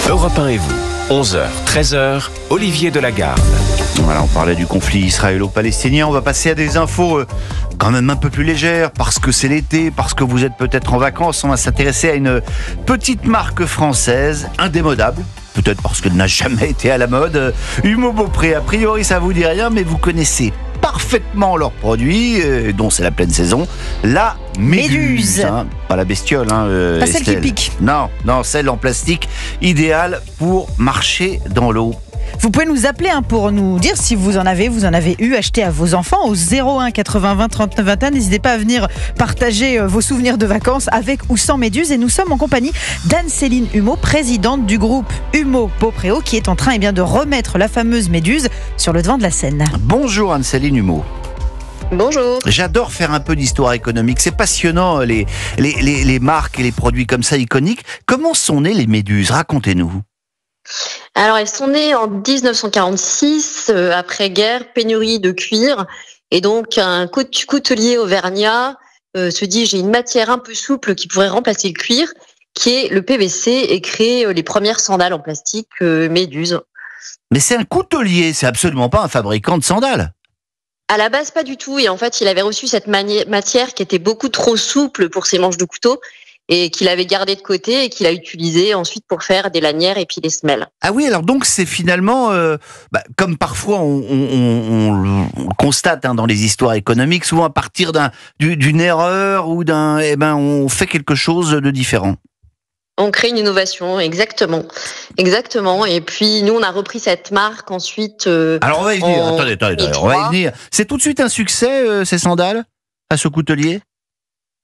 Europe 1 et vous, 11h, 13h, Olivier Delagarde. Voilà, on parlait du conflit israélo-palestinien. On va passer à des infos quand même un peu plus légères, parce que c'est l'été, parce que vous êtes peut-être en vacances. On va s'intéresser à une petite marque française, indémodable. Peut-être parce qu'elle n'a jamais été à la mode. Humo Beaupré, a priori ça vous dit rien, mais vous connaissez parfaitement leurs produits, dont c'est la pleine saison. La Méduse. Hein, pas la bestiole. Pas celle qui pique. Non, celle en plastique, idéale pour marcher dans l'eau. Vous pouvez nous appeler pour nous dire si vous en avez eu acheté à vos enfants au 01 80 20 39 21. N'hésitez pas à venir partager vos souvenirs de vacances avec ou sans Méduse. Et nous sommes en compagnie d'Anne-Céline Humo, présidente du groupe Humo Beaupré, qui est en train de remettre la fameuse Méduse sur le devant de la scène. Bonjour Anne-Céline Humo. Bonjour. J'adore faire un peu d'histoire économique. C'est passionnant, les marques et les produits comme ça iconiques. Comment sont nées les Méduses ? Racontez-nous. Alors, elles sont nées en 1946, après-guerre, pénurie de cuir. Et donc, un coutelier auvergnat se dit, j'ai une matière un peu souple qui pourrait remplacer le cuir, qui est le PVC, et crée les premières sandales en plastique Méduse. Mais c'est un coutelier, c'est absolument pas un fabricant de sandales. À la base, pas du tout. Et en fait, il avait reçu cette matière qui était beaucoup trop souple pour ses manches de couteau, et qu'il avait gardé de côté et qu'il a utilisé ensuite pour faire des lanières et puis des semelles. Ah oui, alors donc c'est finalement, comme parfois on constate dans les histoires économiques, souvent à partir d'une erreur ou on fait quelque chose de différent. On crée une innovation, exactement. Et puis nous, on a repris cette marque ensuite. Alors on va y venir. Attendez, on va y venir. C'est tout de suite un succès ces sandales à ce coutelier ?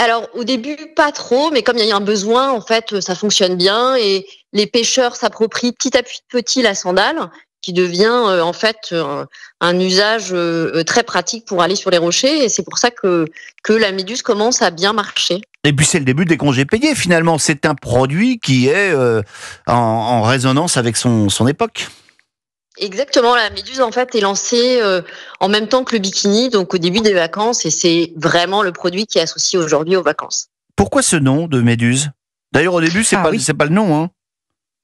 Alors, au début, pas trop, mais comme il y a un besoin, en fait, ça fonctionne bien et les pêcheurs s'approprient petit à petit la sandale, qui devient en fait un usage très pratique pour aller sur les rochers. Et c'est pour ça que la Méduse commence à bien marcher. Et puis c'est le début des congés payés, finalement. C'est un produit qui est en résonance avec son époque. Exactement, la Méduse en fait est lancée en même temps que le bikini, donc au début des vacances, et c'est vraiment le produit qui est associé aujourd'hui aux vacances. Pourquoi ce nom de Méduse ? D'ailleurs au début c'est pas le nom, hein.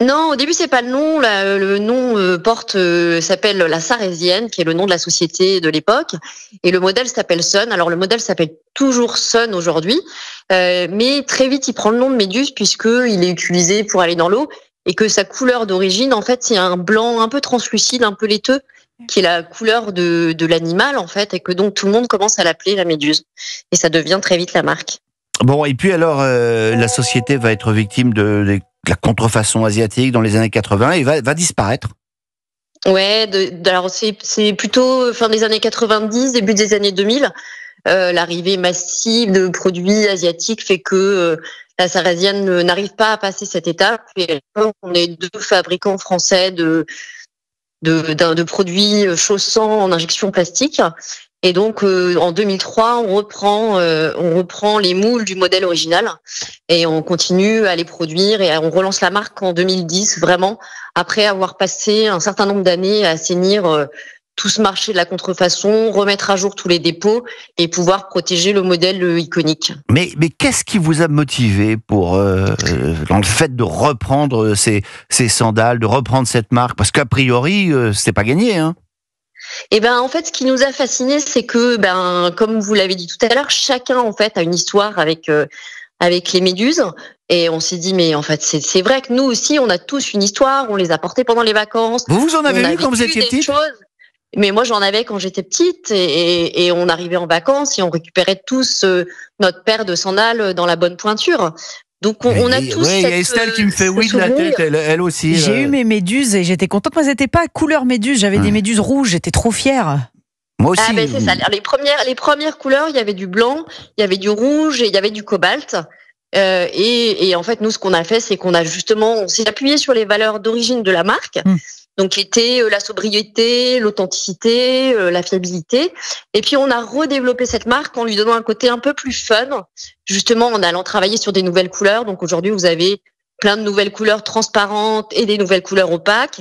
Non, au début c'est pas le nom. Le nom s'appelle la Sarésienne, qui est le nom de la société de l'époque, et le modèle s'appelle Sun. Alors le modèle s'appelle toujours Sun aujourd'hui, mais très vite il prend le nom de Méduse puisque il est utilisé pour aller dans l'eau. Et que sa couleur d'origine, en fait, c'est un blanc un peu translucide, un peu laiteux, qui est la couleur de l'animal, en fait, et que donc tout le monde commence à l'appeler la Méduse. Et ça devient très vite la marque. Bon, et puis alors, la société va être victime de la contrefaçon asiatique dans les années 80 et va disparaître. Ouais, alors c'est plutôt fin des années 90, début des années 2000. L'arrivée massive de produits asiatiques fait que la Sarésienne n'arrive pas à passer cette étape. Et on est deux fabricants français de produits chaussants en injection plastique. Et donc en 2003, on reprend les moules du modèle original et on continue à les produire et on relance la marque en 2010, vraiment après avoir passé un certain nombre d'années à assainir tout ce marché de la contrefaçon, remettre à jour tous les dépôts et pouvoir protéger le modèle iconique. Mais qu'est-ce qui vous a motivé dans le fait de reprendre ces sandales, de reprendre cette marque ? Parce qu'a priori, c'était pas gagné, hein. En fait, ce qui nous a fascinés, c'est que, comme vous l'avez dit tout à l'heure, chacun en fait a une histoire avec les Méduses. Et on s'est dit, mais en fait, c'est vrai que nous aussi, on a tous une histoire. On les a portées pendant les vacances. Vous en avez eu quand vous étiez petite ? Mais moi, j'en avais quand j'étais petite et on arrivait en vacances et on récupérait tous notre paire de sandales dans la bonne pointure. Donc, on a tous il y a Estelle qui me fait oui de la tête, elle aussi. J'ai eu mes Méduses et j'étais contente. Moi, c'était pas couleur Méduse, j'avais des Méduses rouges, j'étais trop fière. Moi aussi. Ah c'est ça. Les premières couleurs, il y avait du blanc, il y avait du rouge et il y avait du cobalt. Et en fait, nous, ce qu'on a fait, c'est on s'est appuyé sur les valeurs d'origine de la marque. Donc, qui était la sobriété, l'authenticité, la fiabilité. Et puis, on a redéveloppé cette marque en lui donnant un côté un peu plus fun, justement en allant travailler sur des nouvelles couleurs. Donc, aujourd'hui, vous avez plein de nouvelles couleurs transparentes et des nouvelles couleurs opaques.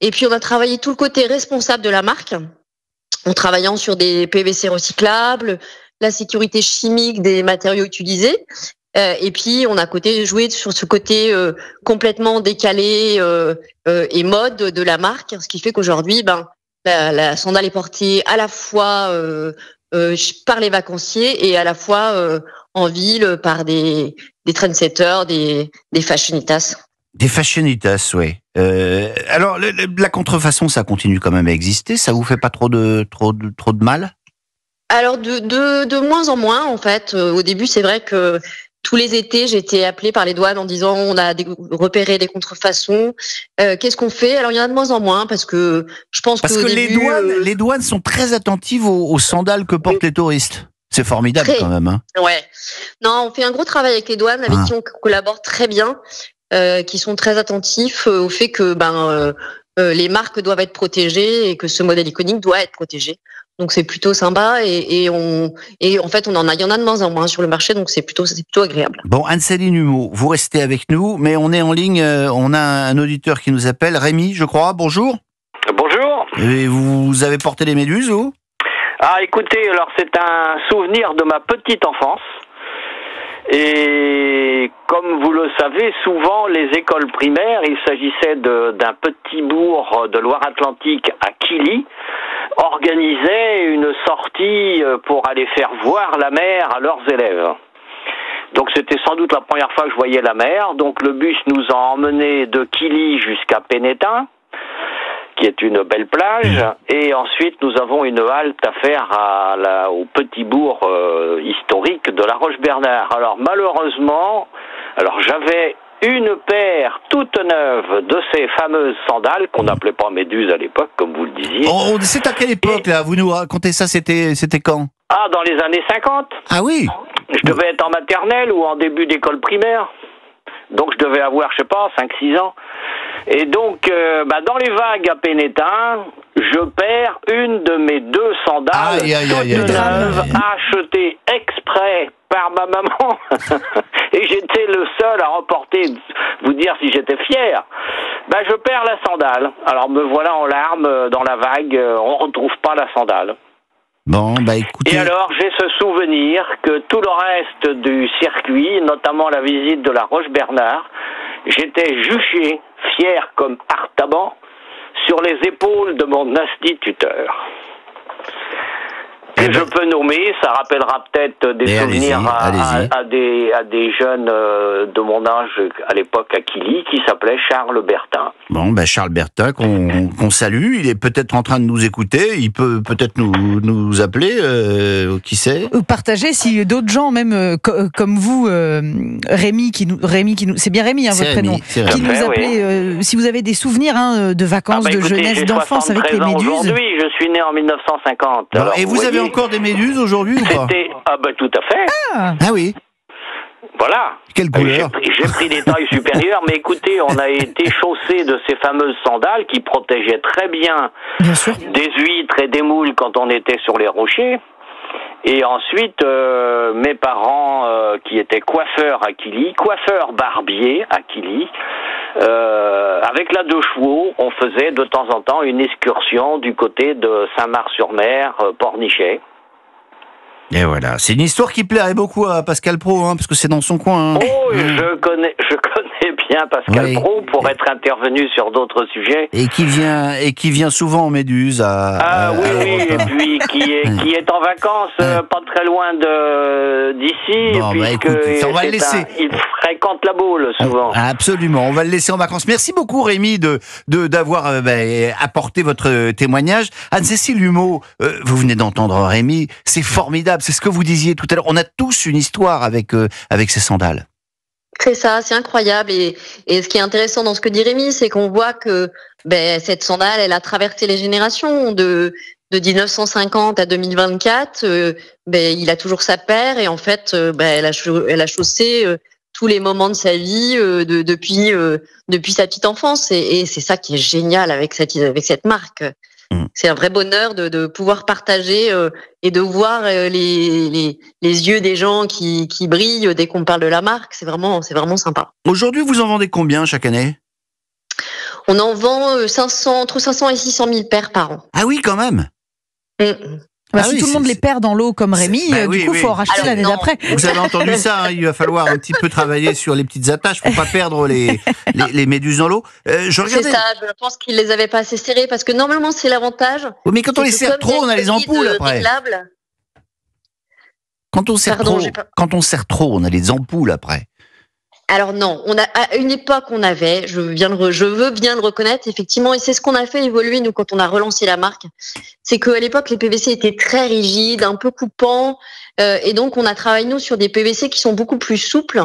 Et puis, on a travaillé tout le côté responsable de la marque, en travaillant sur des PVC recyclables, la sécurité chimique des matériaux utilisés. Et puis on a joué sur ce côté complètement décalé et mode de la marque, ce qui fait qu'aujourd'hui, la sandale est portée à la fois par les vacanciers et à la fois en ville par des trendsetters, des fashionitas. Des fashionitas, oui. Alors, la contrefaçon, ça continue quand même à exister. Ça vous fait pas trop de mal? Alors, de moins en moins, en fait. Au début, c'est vrai que tous les étés, j'étais appelée par les douanes en disant on a repéré des contrefaçons. Qu'est-ce qu'on fait? Alors, il y en a de moins en moins parce que je pense que les douanes sont très attentives aux sandales que portent les touristes. C'est formidable quand même. Hein. Ouais. Non, on fait un gros travail avec les douanes, avec qui on collabore très bien. Qui sont très attentifs au fait que les marques doivent être protégées et que ce modèle iconique doit être protégé. Donc c'est plutôt sympa et en fait il y en a de moins en moins sur le marché, donc c'est plutôt agréable. Bon, Anne-Céline Humeau, vous restez avec nous, mais on est en ligne, on a un auditeur qui nous appelle, Rémi, je crois. Bonjour. Bonjour. Et vous avez porté les méduses, vous? Ah, écoutez, alors c'est un souvenir de ma petite enfance. Et comme vous le savez, souvent les écoles primaires, il s'agissait d'un petit bourg de Loire-Atlantique à Quilly, organisaient une sortie pour aller faire voir la mer à leurs élèves. Donc c'était sans doute la première fois que je voyais la mer. Donc le bus nous a emmenés de Quilly jusqu'à Pénétin, qui est une belle plage, et ensuite nous avons une halte à faire au petit bourg historique de La Roche-Bernard. Alors malheureusement, j'avais une paire toute neuve de ces fameuses sandales qu'on n'appelait pas méduses à l'époque, comme vous le disiez. Oh, c'est à quelle époque là? Vous nous racontez ça, c'était quand? Ah, dans les années 50. Ah oui. Je devais être en maternelle ou en début d'école primaire. Donc je devais avoir, 5-6 ans. Et donc, dans les vagues à Pénétin, je perds une de mes deux sandales toute neuve, achetée exprès par ma maman. Et j'étais le seul à remporter, vous dire si j'étais fier. Je perds la sandale. Alors me voilà en larmes dans la vague, on retrouve pas la sandale. Bon, écoutez... Et alors, j'ai ce souvenir que tout le reste du circuit, notamment la visite de la Roche-Bernard, j'étais juché, fier comme Artaban, sur les épaules de mon instituteur. Que je peux nommer, ça rappellera peut-être des souvenirs à des jeunes de mon âge à l'époque à Quilly, qui s'appelait Charles Bertin. Bon, Charles Bertin, qu'on salue, il est peut-être en train de nous écouter, il peut peut-être nous appeler, qui sait? Ou partager si d'autres gens, même comme vous, Rémi, c'est bien Rémi, votre prénom, qui nous appelait, si vous avez des souvenirs de vacances, de jeunesse, d'enfance avec les méduses. Aujourd'hui, je suis né en 1950. Alors, et vous avez encore des méduses aujourd'hui ou pas? Tout à fait. Ah oui. Voilà. Quelle couleur? J'ai pris des tailles supérieures, mais écoutez, on a été chaussés de ces fameuses sandales qui protégeaient très bien des huîtres et des moules quand on était sur les rochers. Et ensuite, mes parents, qui étaient coiffeurs à Quilly, coiffeurs barbiers à Quilly, avec la 2 chevaux, on faisait de temps en temps une excursion du côté de Saint-Mars-sur-Mer, Pornichet. Et voilà, c'est une histoire qui plairait beaucoup à Pascal Praud, parce que c'est dans son coin. Oh, je connais bien Pascal Praud pour être intervenu sur d'autres sujets. Et qui vient souvent en Méduse et puis qui est en vacances pas très loin d'ici. Bon, écoutez, on va le laisser. Il fréquente la Baule souvent. Absolument, on va le laisser en vacances. Merci beaucoup Rémi d'avoir apporté votre témoignage. Anne-Cécile Humeau, vous venez d'entendre Rémi, c'est formidable, c'est ce que vous disiez tout à l'heure. On a tous une histoire avec ces sandales. C'est ça, c'est incroyable. Et ce qui est intéressant dans ce que dit Rémi, c'est qu'on voit que cette sandale, elle a traversé les générations de 1950 à 2024. Il a toujours sa paire et en fait, elle a chaussé tous les moments de sa vie depuis sa petite enfance. Et c'est ça qui est génial avec cette marque. C'est un vrai bonheur de pouvoir partager et de voir les yeux des gens qui brillent dès qu'on parle de la marque. C'est vraiment sympa. Aujourd'hui, vous en vendez combien chaque année? On en vend entre 500 et 600 000 paires par an. Ah oui, quand même. Bah, Ah si oui, tout le monde les perd dans l'eau comme Rémi, oui, du coup, il oui. faut en racheter Alors, l'année non. d'après. Vous avez entendu ça, hein, il va falloir un petit peu travailler sur les petites attaches pour pas perdre les méduses dans l'eau. Je C'est regardais. ça, je pense qu'ils les avaient pas assez serrés parce que normalement c'est l'avantage. Oui, mais quand on c'est les que serre comme il y trop, on a les une grille ampoules de après. réglables- Quand on serre Pardon, trop, j'ai pas- quand on serre trop, on a les ampoules après. Alors non, à une époque on avait, je veux bien le reconnaître effectivement, et c'est ce qu'on a fait évoluer nous quand on a relancé la marque, c'est qu'à l'époque les PVC étaient très rigides, un peu coupants, et donc on a travaillé nous sur des PVC qui sont beaucoup plus souples,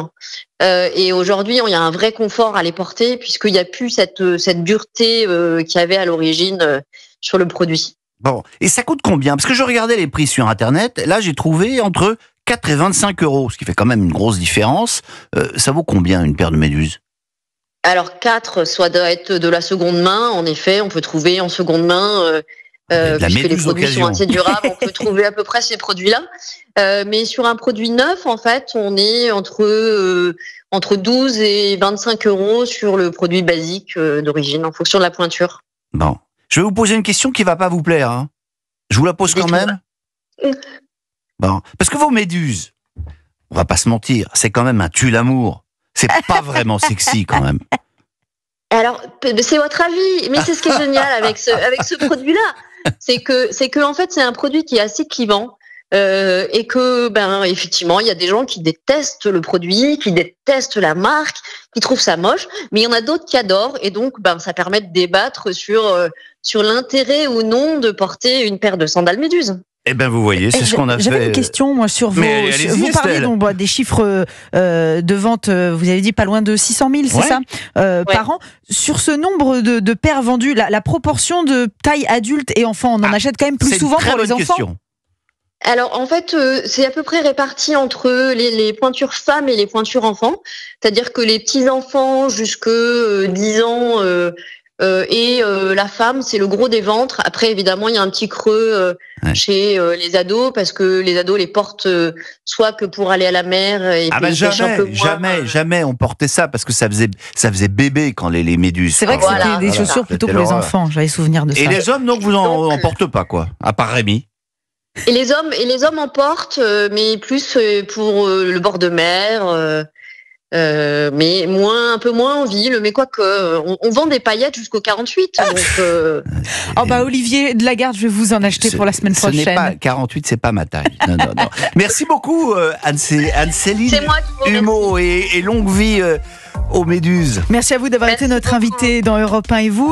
et aujourd'hui il y a un vrai confort à les porter puisqu'il n'y a plus cette dureté qu'il y avait à l'origine sur le produit. Bon, et ça coûte combien? Parce que je regardais les prix sur Internet, là j'ai trouvé entre 4 et 25 euros, ce qui fait quand même une grosse différence. Ça vaut combien une paire de méduses? Alors 4, soit doit être de la seconde main, en effet, on peut trouver en seconde main, de la puisque les méduse produits occasion. sont assez durables, on peut trouver à peu près ces produits-là. Mais sur un produit neuf, en fait, on est entre 12 et 25 euros sur le produit basique d'origine, en fonction de la pointure. Bon, je vais vous poser une question qui va pas vous plaire. Hein. Je vous la pose quand Dites-moi. même. Bon, parce que vos méduses, on va pas se mentir, c'est quand même un tue-l'amour. C'est pas vraiment sexy quand même. Alors, c'est votre avis, mais c'est ce qui est génial avec ce produit-là, c'est que en fait c'est un produit qui est assez clivant et que effectivement il y a des gens qui détestent le produit, qui détestent la marque, qui trouvent ça moche, mais il y en a d'autres qui adorent et donc ça permet de débattre sur l'intérêt ou non de porter une paire de sandales méduses. Eh ben vous voyez, c'est ce qu'on a fait. J'avais une question moi sur vos. Mais allez-y, Vous parliez Estelle. donc des chiffres de vente. Vous avez dit pas loin de 600 000, c'est Ouais. ça, par an. Sur ce nombre de paires vendues, la proportion de taille adulte et enfant, on en achète quand même plus C'est une souvent très pour les bonne enfants. question. Alors en fait, c'est à peu près réparti entre les pointures femmes et les pointures enfants. C'est-à-dire que les petits enfants jusque 10 ans et la femme, c'est le gros des ventres. Après, évidemment, il y a un petit creux Ouais. chez les ados parce que les ados les portent soit que pour aller à la mer et Ah puis ben ils pêchent un peu moins. jamais on portait ça parce que ça faisait bébé quand les méduses. C'est vrai que Voilà. c'était des Voilà. chaussures plutôt C'était pour les l'horreur. enfants. J'avais souvenir de ça. Et les hommes donc vous en Donc, portez pas quoi, à part Rémi. Et les hommes en portent, mais plus pour le bord de mer. Mais un peu moins en ville, mais quoique, on vend des paillettes jusqu'au 48. Donc, Oh bah Olivier de Lagarde, je vais vous en acheter pour la semaine Ce n'est prochaine. pas 48, c'est pas ma taille. Non. Merci beaucoup Anne-Céline c'est moi qui vous remercie. Humeau et longue vie aux méduses. Merci à vous d'avoir Merci été notre beaucoup. invité dans Europe 1 et vous.